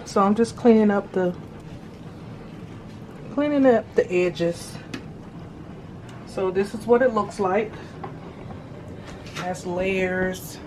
So I'm just cleaning up the edges. So this is what it looks like. It has layers.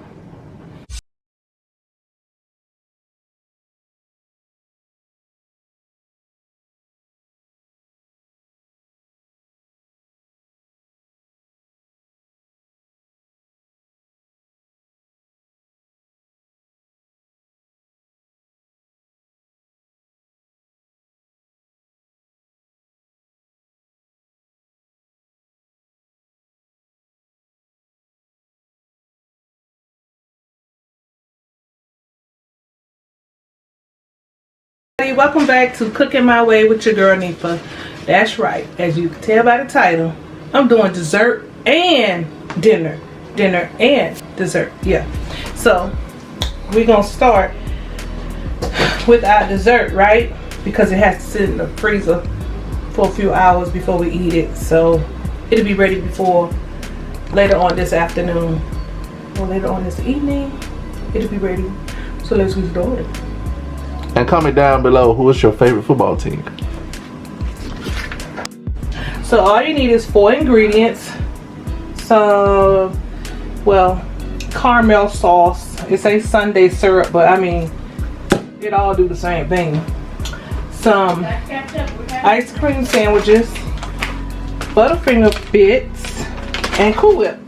Hey, welcome back to Cooking My Way with your girl Ninfa. That's right, as you can tell by the title, I'm doing dessert and dinner and dessert. Yeah, so we're gonna start with our dessert, right? Because it has to sit in the freezer for a few hours before we eat it, so it'll be ready before later on this afternoon or later on this evening. It'll be ready, so let's get started. And comment down below, who is your favorite football team? So all you need is 4 ingredients. Some, well, caramel sauce. It says Sunday syrup, but I mean, it all do the same thing. Some ice cream sandwiches, Butterfinger bits, and Cool Whip.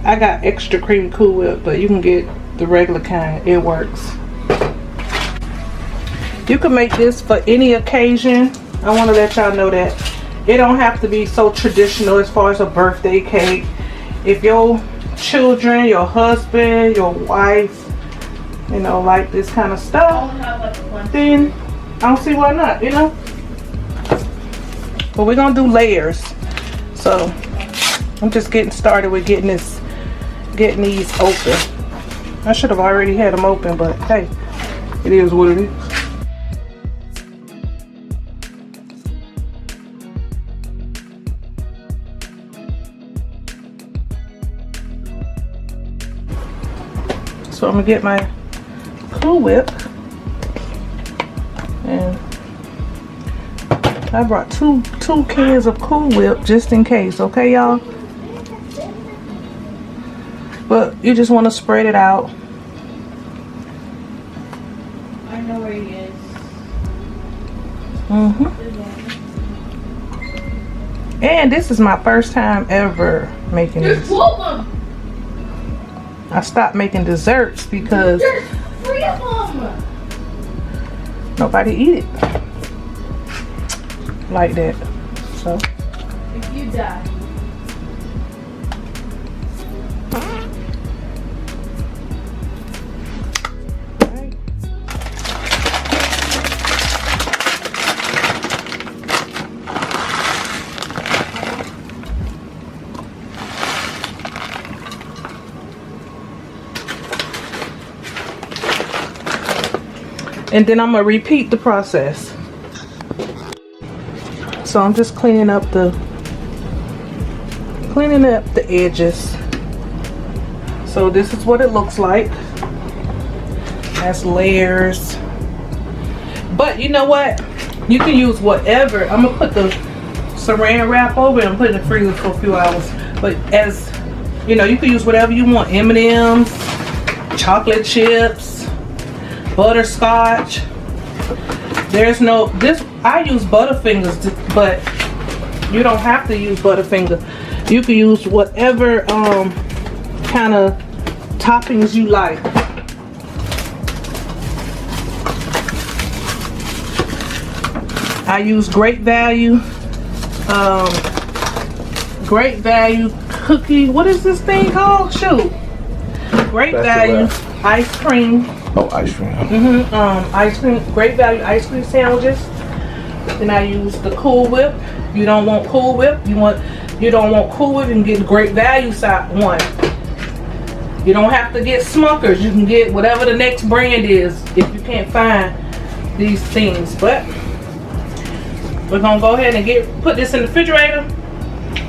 I got extra cream Cool Whip, but you can get the regular kind. It works. You can make this for any occasion. I want to let y'all know that it don't have to be so traditional as far as a birthday cake. If your children, your husband, your wife, you know, like this kind of stuff, then I don't see why not, you know. But we're gonna do layers. So I'm just getting started with getting these open. I should have already had them open, but hey, it is what it is. So I'm gonna get my Cool Whip, and I brought two cans of Cool Whip just in case, okay y'all? But you just want to spread it out. I know where he is. And this is my first time ever making this. I stopped making desserts because There's 3 of them. nobody eat it like that. So If you die. and then I'm gonna repeat the process. So I'm just cleaning up the edges. So this is what it looks like. Has layers. But you know what? You can use whatever. I'm gonna put the saran wrap over and put it in the freezer for a few hours. But as you know, you can use whatever you want. M&M's, chocolate chips, butterscotch. There's no, I use Butterfingers, but you don't have to use Butterfinger. You can use whatever kind of toppings you like. I use Great Value cookie. What is this thing called? Shoot. Great Value ice cream. Oh, ice cream. Ice cream. Great Value ice cream sandwiches. Then I use the Cool Whip. You don't want Cool Whip. You don't want Cool Whip. You can get the Great Value side one. You don't have to get Smuckers. You can get whatever the next brand is if you can't find these things. But we're gonna go ahead and put this in the refrigerator.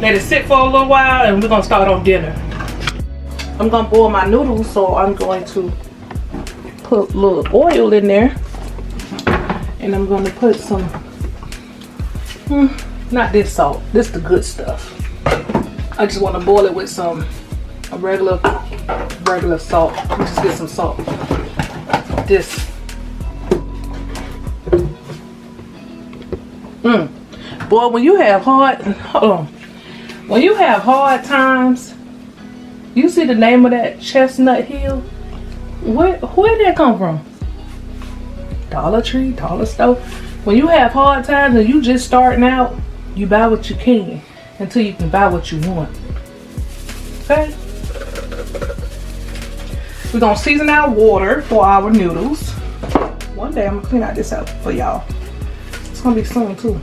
Let it sit for a little while, and we're gonna start on dinner. I'm gonna boil my noodles, so I'm going to put a little oil in there. And I'm gonna put some, not this salt, this the good stuff. I just wanna boil it with some regular salt. Let me just get some salt. This. Boy, when you have when you have hard times, you see the name of that Chestnut Hill? Where did that come from? Dollar Tree, dollar store. When you have hard times and you just starting out, you buy what you can until you can buy what you want. Okay? We're gonna season our water for our noodles. One day I'm gonna clean out this out for y'all. It's gonna be soon too.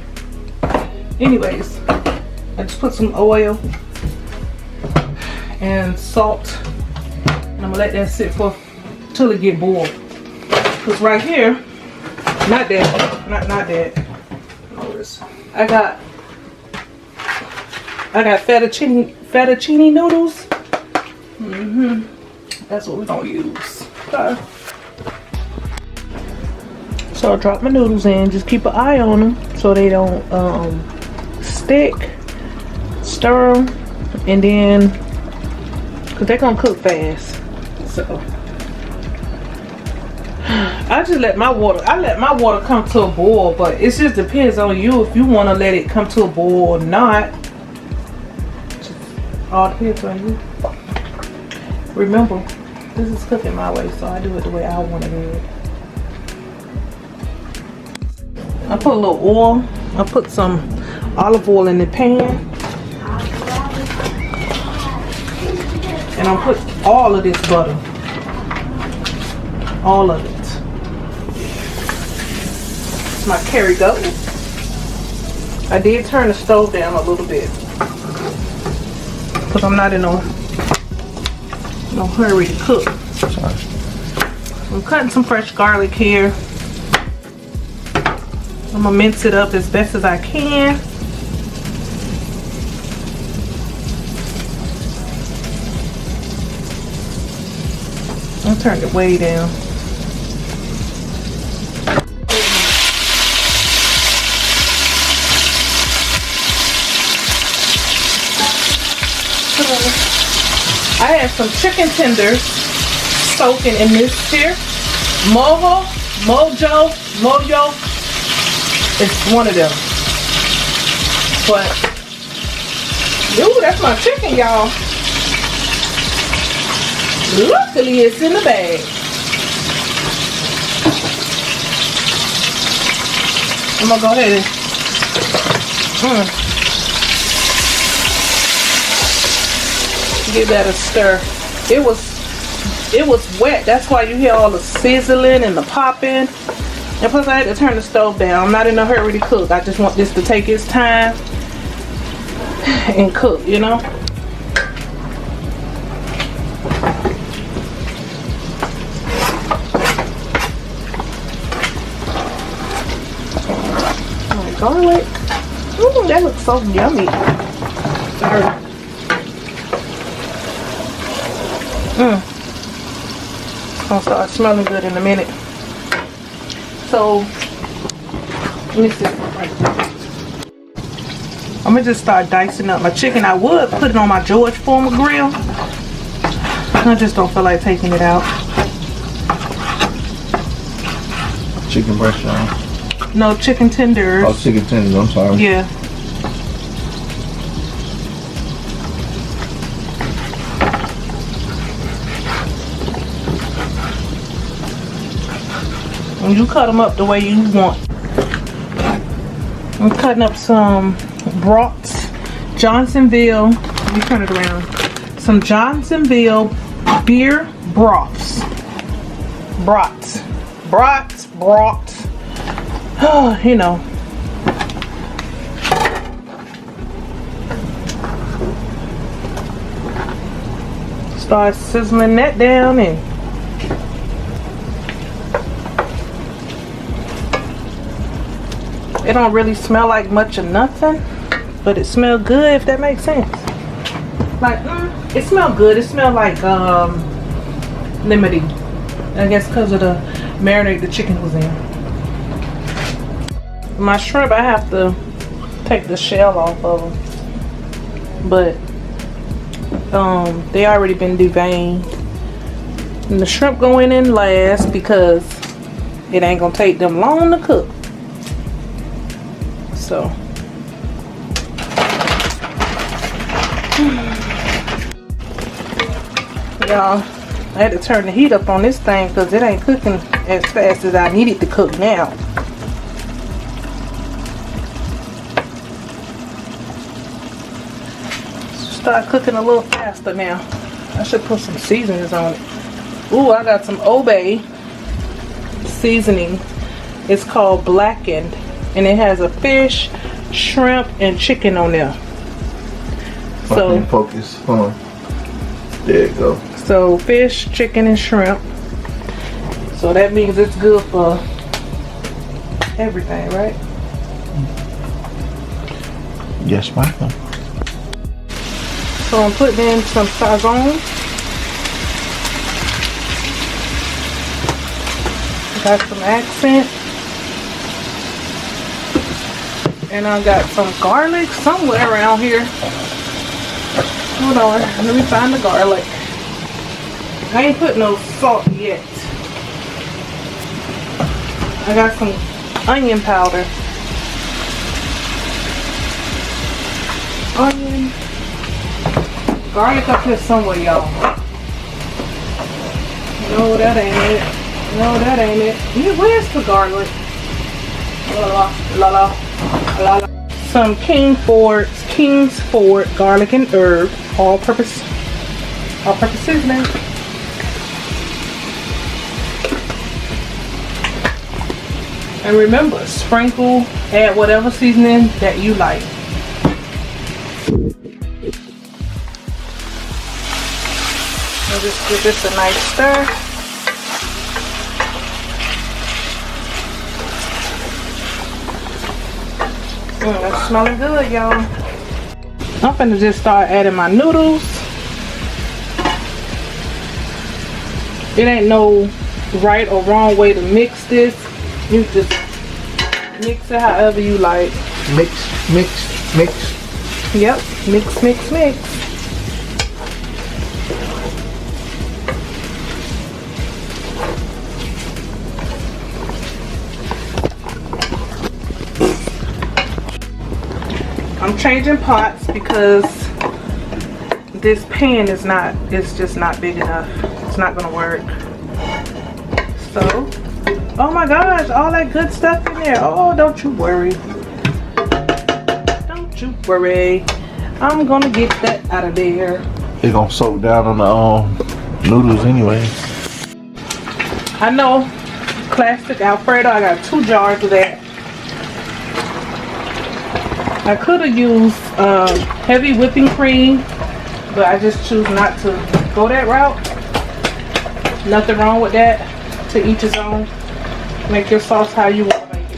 Anyways, I just put some oil and salt, and I'm gonna let that sit for till it get boiled. Cause right here, not that. Notice, I got fettuccine noodles. That's what we're gonna use. Okay. So I drop my noodles in. Just keep an eye on them so they don't stick. Stir them, and then, cause they're gonna cook fast. So I just let my water come to a boil, but it just depends on you if you want to let it come to a boil or not. Just all depends on you. Remember, this is cooking my way, so I do it the way I want to do it. I put a little oil. I put some olive oil in the pan. And I'll put all of this butter. All of it. It's my Kerry Gold. I did turn the stove down a little bit. Because I'm not in no hurry to cook. Sorry. I'm cutting some fresh garlic here. I'm gonna mince it up as best as I can. I'll turn it way down. I have some chicken tenders soaking in this here. Mojo. It's one of them. But, ooh, that's my chicken, y'all. Luckily, it's in the bag. I'm gonna go ahead and give that a stir. It was wet. That's why you hear all the sizzling and the popping. And plus, I had to turn the stove down. I'm not in a hurry to cook. I just want this to take its time and cook, you know. Garlic. Ooh, that looks so yummy. Sorry. It's gonna start smelling good in a minute. So, let me see. I'm gonna just start dicing up my chicken. I would put it on my George Foreman grill. I just don't feel like taking it out. Chicken breast, y'all. No, chicken tenders. Oh, chicken tenders, I'm sorry. Yeah. And you cut them up the way you want. I'm cutting up some brats. Johnsonville. Let me turn it around. Some Johnsonville beer broths. Brats. Oh, you know. Start sizzling that down and it don't really smell like much of nothing, but it smells good, if that makes sense. Like, it smells good. It smells like lemony. I guess because of the marinade the chicken was in. My shrimp, I have to take the shell off of them. But they already been deveined. And the shrimp going in last because it ain't gonna take them long to cook. So y'all, I had to turn the heat up on this thing because it ain't cooking as fast as I need it to cook now. Start cooking a little faster now. I should put some seasonings on it. Ooh, I got some Obey seasoning. It's called Blackened, and it has a fish, shrimp, and chicken on there. So focus. Hold on. There you go. So fish, chicken, and shrimp. So that means it's good for everything, right? Yes, ma'am. So I'm putting in some Cajun. Got some accent. And I got some garlic somewhere around here. Hold on, let me find the garlic. I ain't put no salt yet. I got some onion powder. Onion. Garlic up here somewhere, y'all. No, that ain't it. No, that ain't it. Where's the garlic? La la la la la. Some King's Ford garlic and herb, all-purpose seasoning. And remember, sprinkle, add whatever seasoning that you like. I'll just give this a nice stir. That's smelling good, y'all. I'm finna just start adding my noodles. It ain't no right or wrong way to mix this. You just mix it however you like. Mix, mix, mix. Yep, mix, mix, mix. I'm changing pots because this pan is just not big enough. It's not gonna work. So, oh my gosh, all that good stuff in there. Oh, don't you worry. Don't you worry. I'm gonna get that out of there. It's gonna soak down on the noodles anyway. I know. Classic Alfredo. I got 2 jars of that. I could have used heavy whipping cream, but I just choose not to go that route. Nothing wrong with that. To each his own. Make your sauce how you want to make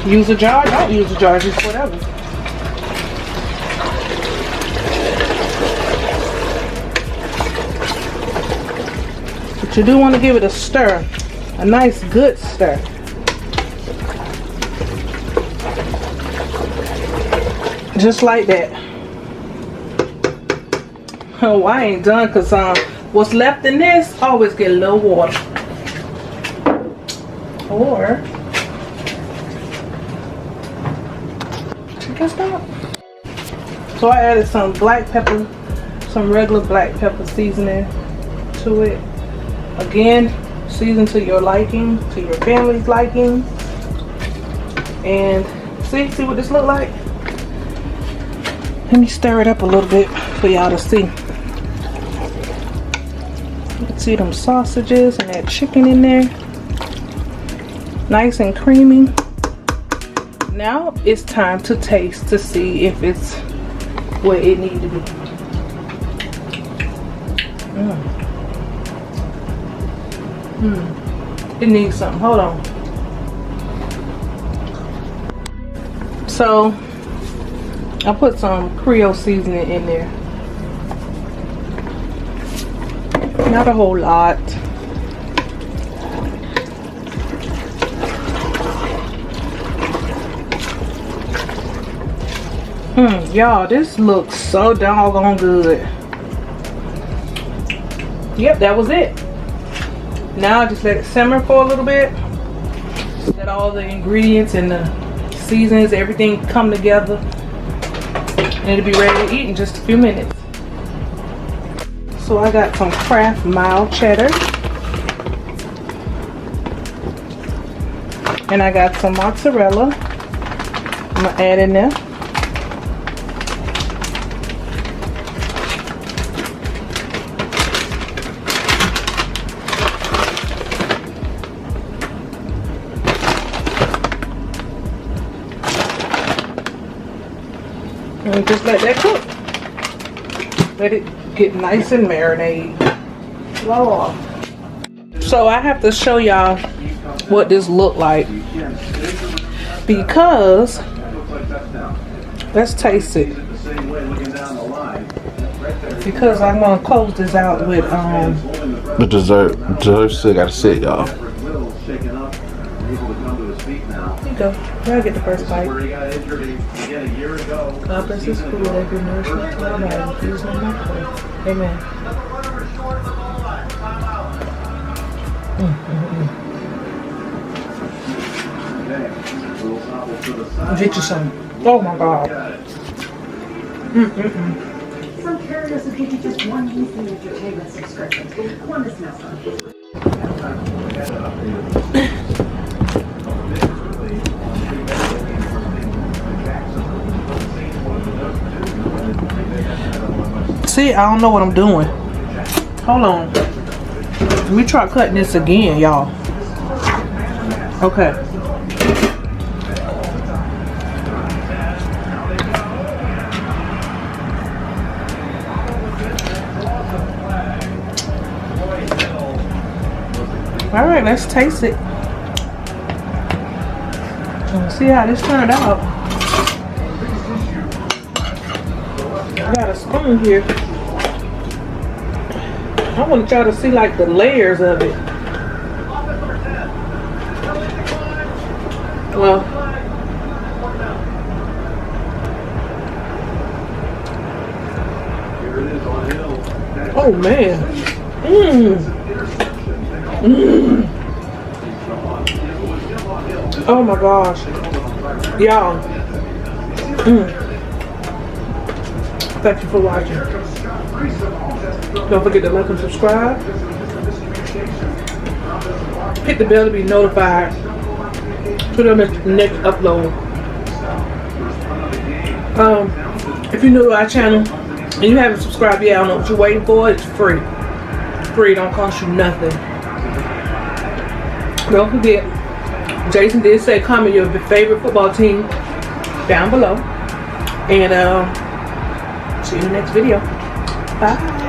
it. Use a jar, don't use a jar, just whatever. But you do want to give it a stir. A nice good stir. Just like that. Oh, I ain't done because what's left in this always get a little water. Or I guess not. So I added some black pepper, some regular black pepper seasoning to it. Again, season to your liking, to your family's liking. And see what this look like? Let me stir it up a little bit for y'all to see. You can see them sausages and that chicken in there. Nice and creamy. Now it's time to taste to see if it's what it needs to be. It needs something. Hold on. So I put some Creole seasoning in there. Not a whole lot. Y'all, this looks so doggone good. Yep, that was it. Now just let it simmer for a little bit. Let all the ingredients and the seasons, everything come together. And it'll be ready to eat in just a few minutes. So I got some Kraft mild cheddar. And I got some mozzarella. I'm gonna add in there. And just let that cook. Let it get nice and marinated. Lord. So I have to show y'all what this look like, because let's taste it. Because I'm gonna close this out with the dessert. Dessert still gotta sit, y'all. Here you go. I'll get the first bite. God bless His food, every nourishment to our body. Please no more pray. Amen. Get you some. Oh my God. Some carriers will give you just one weekly entertainment subscription. One is nothing. See, I don't know what I'm doing. Hold on. Let me try cutting this again, y'all. Okay. All right, let's taste it. Let's see how this turned out. I got a spoon here. I want y'all to see like the layers of it. Well, oh man. Oh my gosh. Y'all. Thank you for watching. Don't forget to like and subscribe. Hit the bell to be notified. Put on the next upload. If you're new to our channel and you haven't subscribed yet, I don't know what you're waiting for. It's free. Free, don't cost you nothing. Don't forget, Jason did say comment your favorite football team down below. And see you in the next video. Bye.